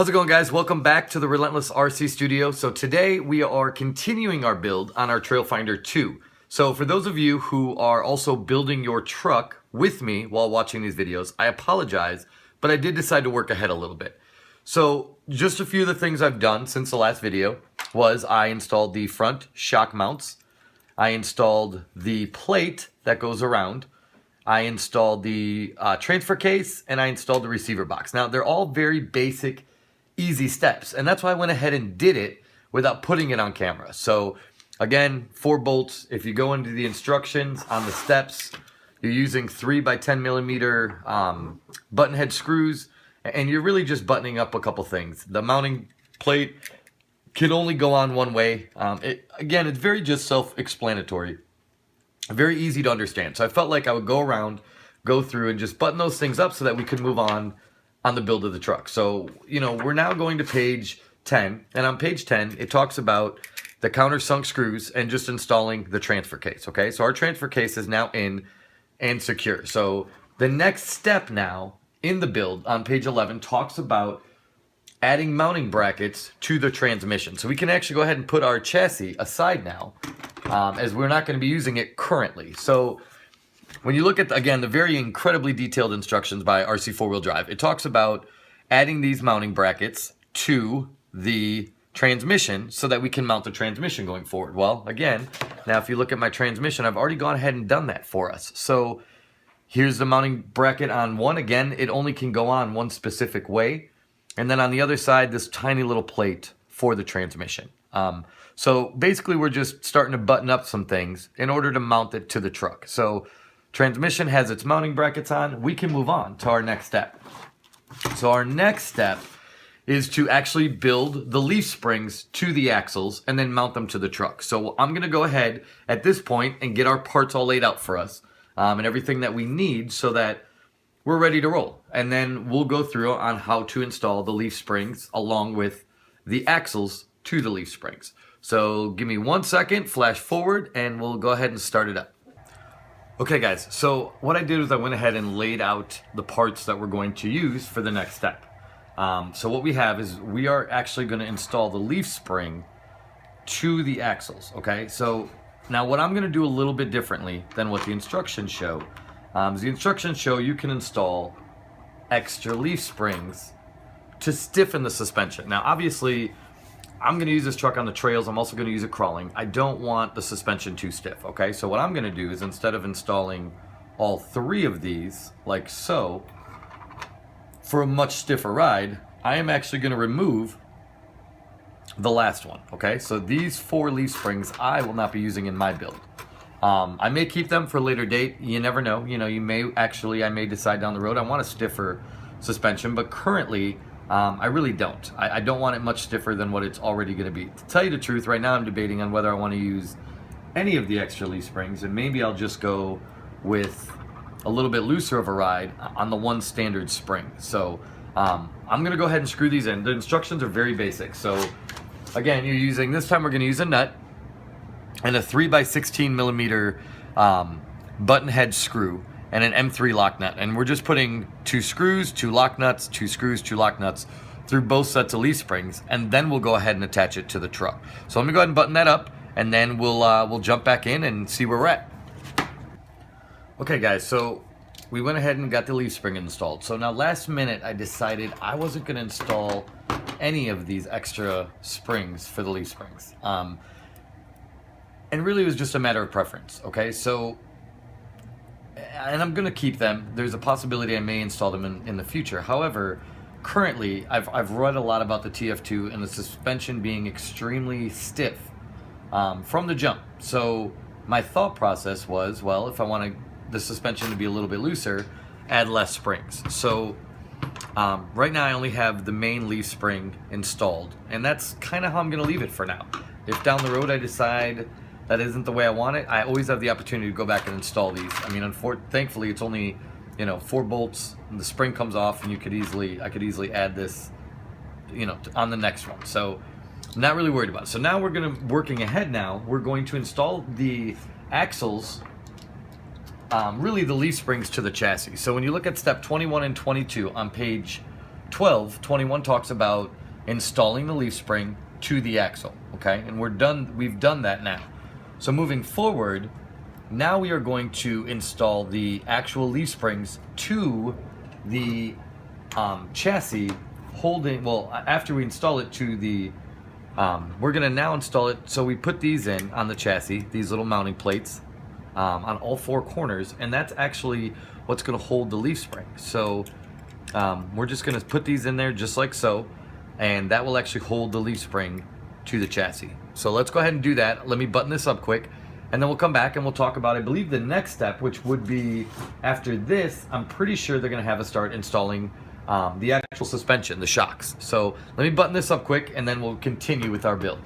How's it going, guys? Welcome back to the Relentless RC Studio. So today we are continuing our build on our Trailfinder 2. So for those of you who are also building your truck with me while watching these videos, I apologize, but I did decide to work ahead a little bit. So just a few of the things I've done since the last video was I installed the front shock mounts. I installed the plate that goes around. I installed the transfer case, and I installed the receiver box. Now, they're all very basic, easy steps, and that's why I went ahead and did it without putting it on camera. So again, 4 bolts. If you go into the instructions on the steps, you're using 3 by 10 millimeter button head screws, and you're really just buttoning up a couple things. The mounting plate can only go on one way. Again, it's very just self-explanatory, very easy to understand. So I felt like I would go around, go through, and just button those things up so that we could move on the build of the truck. So, you know, we're now going to page 10, and on page 10, it talks about the countersunk screws and just installing the transfer case, okay? So our transfer case is now in and secure. So the next step now in the build on page 11 talks about adding mounting brackets to the transmission. So we can actually go ahead and put our chassis aside now, as we're not going to be using it currently. So when you look at, again, the very incredibly detailed instructions by RC4WD, it talks about adding these mounting brackets to the transmission so that we can mount the transmission going forward. Well, again, now if you look at my transmission, I've already gone ahead and done that for us. So here's the mounting bracket on one. Again, it only can go on one specific way. And then on the other side, this tiny little plate for the transmission. So basically, we're just starting to button up some things in order to mount it to the truck. So transmission has its mounting brackets on. We can move on to our next step. So our next step is to actually build the leaf springs to the axles and then mount them to the truck. So I'm going to go ahead at this point and get our parts all laid out for us and everything that we need so that we're ready to roll. And then we'll go through on how to install the leaf springs along with the axles to the leaf springs. So give me 1 second, flash forward, and we'll go ahead and start it up. Okay, guys, so what I did was I went ahead and laid out the parts that we're going to use for the next step. So what we have is we are actually going to install the leaf spring to the axles, okay? So now what I'm going to do a little bit differently than what the instructions show is the instructions show you can install extra leaf springs to stiffen the suspension. Now, obviously, I'm going to use this truck on the trails. I'm also going to use it crawling. I don't want the suspension too stiff, okay? So what I'm going to do is instead of installing all 3 of these, like so, for a much stiffer ride, I am actually going to remove the last one, okay? So these 4 leaf springs I will not be using in my build. I may keep them for a later date. You never know. You know, I may decide down the road I want a stiffer suspension, but currently, I really don't. I don't want it much stiffer than what it's already going to be. To tell you the truth, right now I'm debating on whether I want to use any of the extra leaf springs, and maybe I'll just go with a little bit looser of a ride on the one standard spring. So I'm going to go ahead and screw these in. The instructions are very basic. So again, this time we're going to use a nut and a 3 by 16 millimeter button head screw and an M3 lock nut, and we're just putting 2 screws, 2 lock nuts, 2 screws, 2 lock nuts through both sets of leaf springs, and then we'll go ahead and attach it to the truck. So let me go ahead and button that up, and then we'll jump back in and see where we're at. Okay, guys, so we went ahead and got the leaf spring installed. So now last minute I decided I wasn't going to install any of these extra springs for the leaf springs, and really it was just a matter of preference. Okay, so. And I'm going to keep them. There's a possibility I may install them in the future. However, currently, I've read a lot about the TF2 and the suspension being extremely stiff from the jump. So my thought process was, well, if I want the suspension to be a little bit looser, add less springs. So right now I only have the main leaf spring installed, and that's kind of how I'm going to leave it for now. If down the road I decide that isn't the way I want it, I always have the opportunity to go back and install these. I mean, thankfully, it's only 4 bolts, and the spring comes off, and I could easily add this, on the next one. So, I'm not really worried about it. So now working ahead. Now we're going to install the axles, really the leaf springs to the chassis. So when you look at step 21 and 22 on page 12:21 talks about installing the leaf spring to the axle, okay? And we've done that now. So moving forward, now we are going to install the actual leaf springs to the chassis after we install it to the, we're gonna now install it, so we put these in on the chassis, these little mounting plates on all four corners, and that's actually what's gonna hold the leaf spring. So we're just gonna put these in there just like so, and that will actually hold the leaf spring to the chassis. So let's go ahead and do that. Let me button this up quick, and then we'll come back and we'll talk about, I believe, the next step, which would be after this. I'm pretty sure they're gonna have us start installing the actual suspension, the shocks. So let me button this up quick, and then we'll continue with our build.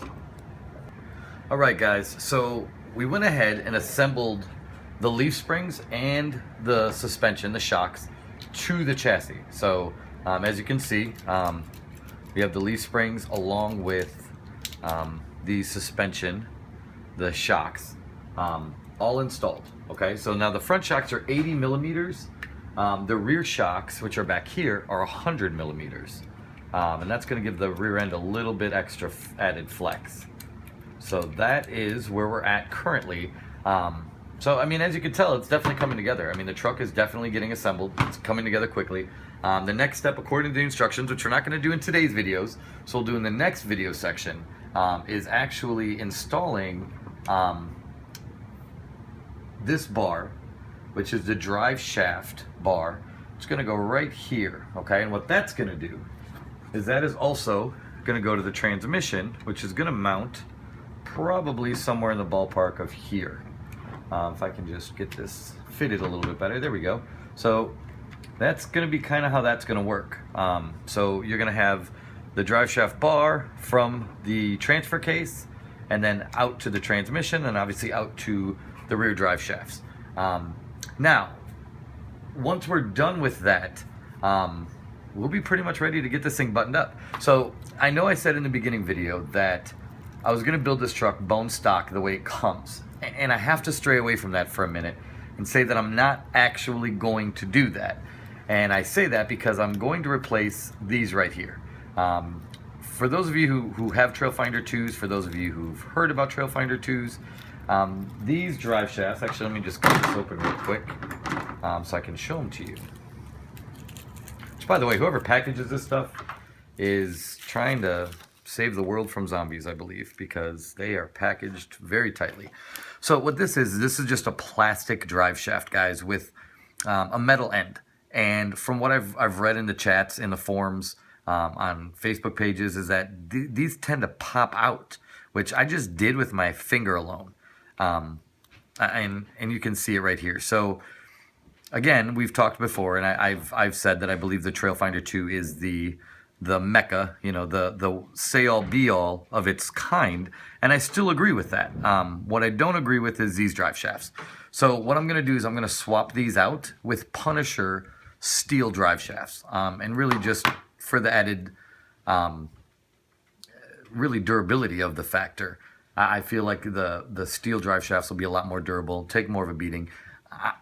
All right, guys, so we went ahead and assembled the leaf springs and the suspension, the shocks, to the chassis. So as you can see, we have the leaf springs along with the suspension, the shocks, all installed. Okay, so now the front shocks are 80 millimeters. The rear shocks, which are back here, are 100 millimeters. And that's gonna give the rear end a little bit extra added flex. So that is where we're at currently. So, I mean, as you can tell, it's definitely coming together. I mean, the truck is definitely getting assembled. It's coming together quickly. The next step, according to the instructions, which we're not going to do in today's videos, so we'll do in the next video section, is actually installing this bar, which is the drive shaft bar. It's going to go right here, okay? And what that's going to do is that is also going to go to the transmission, which is going to mount probably somewhere in the ballpark of here. If I can just get this fitted a little bit better. There we go. So that's going to be kind of how that's going to work. So you're going to have the drive shaft bar from the transfer case, and then out to the transmission, and obviously out to the rear drive shafts. Now, once we're done with that, we'll be pretty much ready to get this thing buttoned up. So I know I said in the beginning video that I was going to build this truck bone stock the way it comes. And I have to stray away from that for a minute and say that I'm not actually going to do that. And I say that because I'm going to replace these right here. For those of you who have Trailfinder 2s, for those of you who've heard about Trailfinder 2s, these drive shafts, actually let me just cut this open real quick so I can show them to you. Which, by the way, whoever packages this stuff is trying to save the world from zombies, I believe, because they are packaged very tightly. So what this is just a plastic drive shaft, guys, with a metal end. And from what I've read in the chats, in the forums, on Facebook pages, is that these tend to pop out, which I just did with my finger alone. And you can see it right here. So again, we've talked before, and I've said that I believe the Trailfinder 2 is the mecca, you know, the say-all be-all of its kind, and I still agree with that. What I don't agree with is these drive shafts. So what I'm going to do is I'm going to swap these out with Punisher steel drive shafts, and really just for the added really durability of the factor. I feel like the steel drive shafts will be a lot more durable, take more of a beating.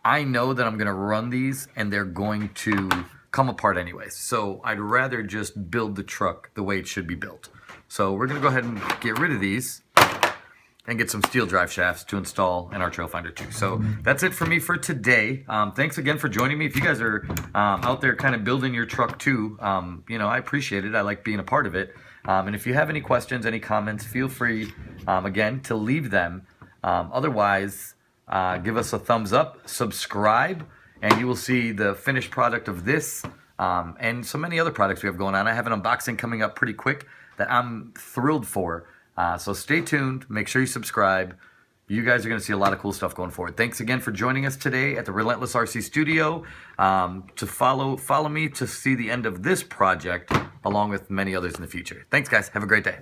I know that I'm going to run these and they're going to come apart anyways. So I'd rather just build the truck the way it should be built. So we're going to go ahead and get rid of these and get some steel drive shafts to install in our Trailfinder 2. So that's it for me for today. Thanks again for joining me. If you guys are out there kind of building your truck too, you know, I appreciate it. I like being a part of it. And if you have any questions, any comments, feel free, again, to leave them. Otherwise, give us a thumbs up, subscribe, and you will see the finished product of this and so many other products we have going on. I have an unboxing coming up pretty quick that I'm thrilled for. So stay tuned. Make sure you subscribe. You guys are going to see a lot of cool stuff going forward. Thanks again for joining us today at the Relentless RC Studio. To follow me to see the end of this project, along with many others in the future. Thanks, guys. Have a great day.